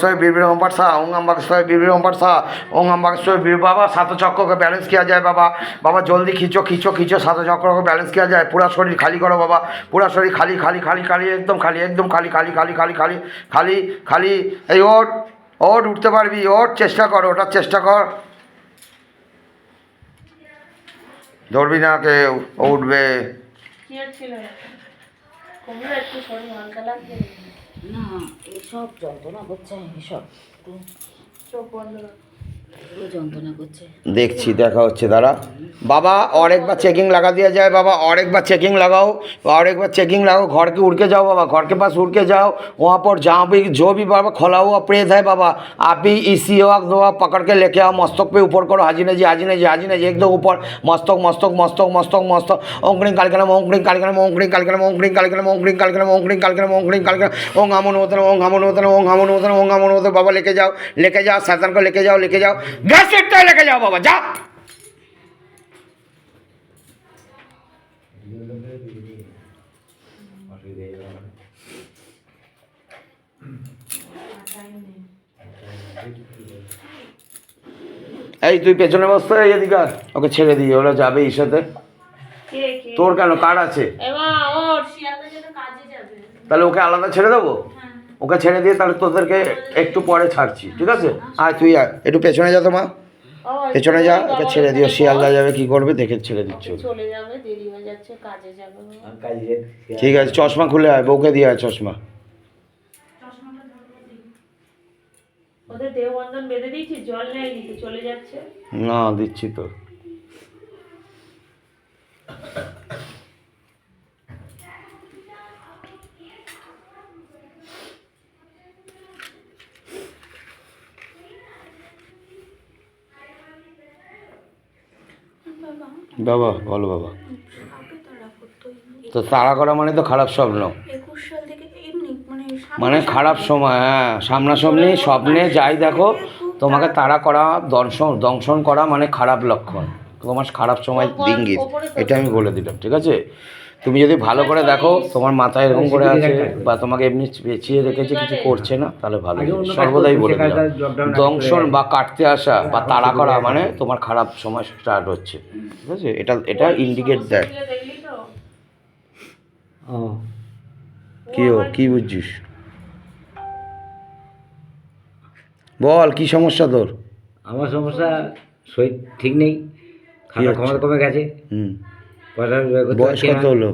बागेश्वरी बीरबीर ओम पाठ सा ओम हम बागेश्वरी बीरबीर ओम पाठ सा ओम हम बागेश्वरी बीर बाबा सातों चक्र को बैलेंस किया जाए बाबा बाबा जल्दी खींचो खींचो खींचो सातों चक्र को बैलेंस किया जाए पूरा शरीर खाली करो बाबा पूरा शरीर खाली खाली खाली खाली एकदम खाली खाली खाली खाली खाली खाली खाली এই ওঠ ওঠ উঠতে পারবি ওঠ চেষ্টা কর ওঠার চেষ্টা কর ধরবি না কেউ উঠবে না এইসব যন্ত্রণা করছে এইসব চোখ বন্ধ যন্ত্রণা করছে দেখছি দেখা হচ্ছে দাঁড়া बाबा और एक बार चेकिंग लगा दिया जाए बाबा और एक बार चेकिंग लगाओ और एक बार चेकिंग लगाओ घर के उड़ के जाओ बाबा घर के पास उड़ के जाओ वहाँ पर जहाँ भी जो भी बाबा खोला हुआ प्रेत है बाबा आप ही इसी वक्त पकड़ के लेके आओ मस्तक पे ऊपर करो हाजी ने जी हाजी ने जी हाजी ने जी एकदम ऊपर मस्तक मस्तक मस्तक मस्तक मस्तक ओंकरिंग कालकलम ओंकरिंग कालकलम ओंकरिंग कालकलम ओंकरिंग कालकलम ओंकरिंग कालकलम ओंकरिंग कालकलम ओंकरिंग कालकलम ओंग हमन होतन ओंग हमन होतन ओंग हमन होतन ओंग हमन होतन बाबा लेके जाओ शैतान को लेके जाओ गैस सीट लेके जाओ बाबा जा এই তুই পেছনে বসতে এদিকে ওকে ছেড়ে দিয়ে ওরা যাবে ইসাতে তোর কেন কার আছে তাহলে ওকে আলাদা ছেড়ে দেবো ওকে ছেড়ে দিয়ে তাহলে তোদেরকে একটু পরে ছাড়ছি ঠিক আছে আয় তুই আয় একটু পেছনে যা তো মা পেছনে যা ওকে ছেড়ে দিও শিয়ালদা যাবে কি করবে দেখে ছেড়ে দিচ্ছ ঠিক আছে চশমা খুলে আয় বউকে দিয়ে আয় চশমা না দিচ্ছি তো বাবা বলো বাবা তো তাড়া করা মানে তো খারাপ স্বপ্ন মানে খারাপ সময় হ্যাঁ সামনাসামনি স্বপ্নে যাই দেখো তোমাকে তাড়া করা দংশন করা মানে খারাপ লক্ষণ তোমার খারাপ সময় ইঙ্গিত এটা আমি বলে দিলাম ঠিক আছে তুমি যদি ভালো করে দেখো তোমার মাথায় এরকম করে আছে বা তোমাকে এমনি পেঁচিয়ে রেখেছে কিছু করছে না তাহলে ভালো সর্বদাই বলে দিলাম দংশন বা কাটতে আসা বা তাড়া করা মানে তোমার খারাপ সময় স্টার্ট হচ্ছে ঠিক আছে এটা ইন্ডিকেট দেয় কি বুঝছিস বল কি সমস্যা তোর আমার সমস্যা শরীর ঠিক নেই খাবার ক্ষমতা কমে গেছে বয়স কত হলো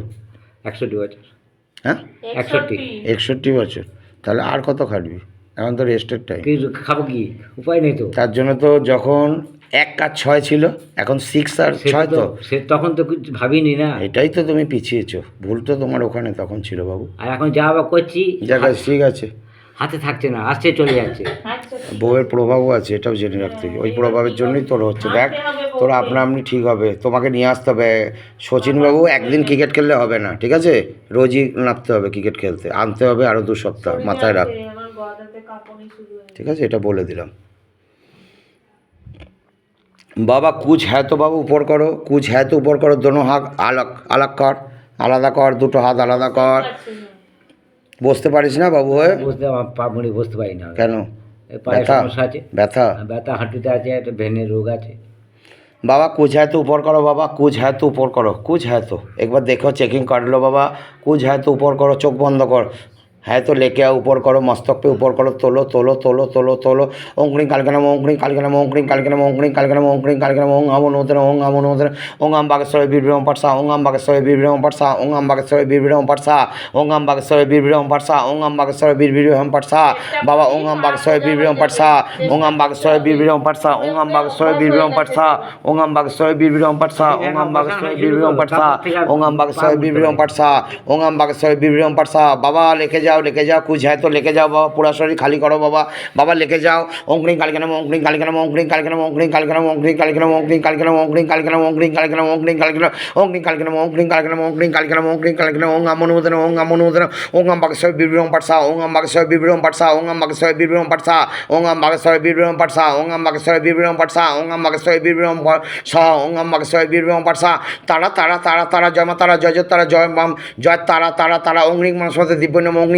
61 বছর হ্যাঁ 61 বছর তাহলে আর কত খাটবি এখন তো রেস্টের টাইম খাবো কি উপায় নেই তো তার জন্য তো যখন 1 আর 6 ছিল এখন 6 আর 6 তো সে তখন তো কিছু ভাবিনি না এটাই তো তুমি পিছিয়েছো ভুল তো তোমার ওখানে তখন ছিল বাবু আর এখন যা বা করছি জায়গা ঠিক আছে হাতে থাকছে না আসছে চলে যাচ্ছে বউয়ের প্রভাবও আছে এটাও জেনে রাখতে হবে ওই প্রভাবের জন্যই তোর হচ্ছে দেখ তোর আপনা আপনি ঠিক হবে তোমাকে নিয়ে আসতে হবে শচীনবাবু একদিন ক্রিকেট খেললে হবে না ঠিক আছে রোজই নামতে হবে ক্রিকেট খেলতে আনতে হবে আরও 2 সপ্তাহ মাথায় রাখ ঠিক আছে এটা বলে দিলাম बाबा कुछ है तो बाबू ऊपर करो कुछ है तो ऊपर करो दोनों हाथ अलग अलग कर आलादा कर दुটো हाथ आलादा कर বসতে পারিস না বাবু হয়ে বসতে আমার পা মুড়ি বসতে পারি না কেন পায়ে সমস্যা আছে ব্যথা হাঁটুতে আছে একটা ভেনের রোগ আছে बाबा कुछ है तो ऊपर करो बाबा कुछ है तो ऊपर करो कुछ है तो एक बार देखो चेकिंग कर लो बाबा कुछ है तो ऊपर करो चोख बंद कर है तो लेके आओ ऊपर करो मस्तक पे ऊपर करो तोलो तोलो तोलो तोलो तोलो ओंकरिंग कालकलम ओंकरिंग कालकलम ओंकरिंग कालकलम ओंकरिंग कालकलम ओंकरिंग कालकलम ओंग हमन होतन ओंग हमन होतन ओंग हम बागेश्वरी बीरबीर ओम पाठ सा ओंग हम बागेश्वरी बीरबीर ओम पाठ सा ओंग हम बागेश्वरी बीरबीर ओम पाठ सा ओंग हम बागेश्वरी बीरबीर ओम पाठ सा ओंग हम बागेश्वरी बीरबीर ओम पाठ सा बाबा ओंग हम बागेश्वरी बीरबीर ओम पाठ सा ओंग हम बागेश्वरी बीरबीर ओम पाठ सा ओंग हम बागेश्वरी बीरबीर ओम पाठ सा ओंग हम बागेश्वरी बीरबीर ओम पाठ सा ओंग हम बागेश्वरी बीरबीर ओम पाठ सा ओंग हम बागेश्वरी बीरबीर ओम पाठ सा ओंग हम बागेश्वरी बीरबीर ओम पाठ सा बाबा लेके जाओ कुछ है तो लेके जाओ बाबा पूरा शरीर खाली करो बाबा बाबा लेके जाओ ओंकरिंग कालकलम ओंकरिंग कालकलम ओंकरिंग कालकलम ओंकरिंग कालकलम ओंकरिंग कालकलम ओंकरिंग कालकलम ओंकरिंग कालकलम ओंकरिंग कालकलम ओंकरिंग कालकलम ओंकरिंग कालकलम ओंकरिंग कालकलम ओंकरिंग कालकलम ओंकरिंग कालकलम ओंग हमन होतन ओंग हमन होतन ओंग हम बागेश्वरी बीरबीर ओम पाठ सा ओंग हम बागेश्वरी बीरबीर ओम पाठ सा ओंग हम बागेश्वरी बीरबीर ओम पाठ सा ओंग हम बागेश्वरी बीरबीर ओम पाठ सा ओंग हम बागेश्वरी बीरबीर ओम पाठ सा ओंग हम बागेश्वरी बीरबीर ओम सा ओंग हम बागेश्वरी बीरबीर ओम पाठ सा तारा तारा तारा तारा जय मा तारा जय जय तारा जय माम जय तारा तारा तारा ओंगरिंग मनस्पति दिव्य नम ओंगरिंग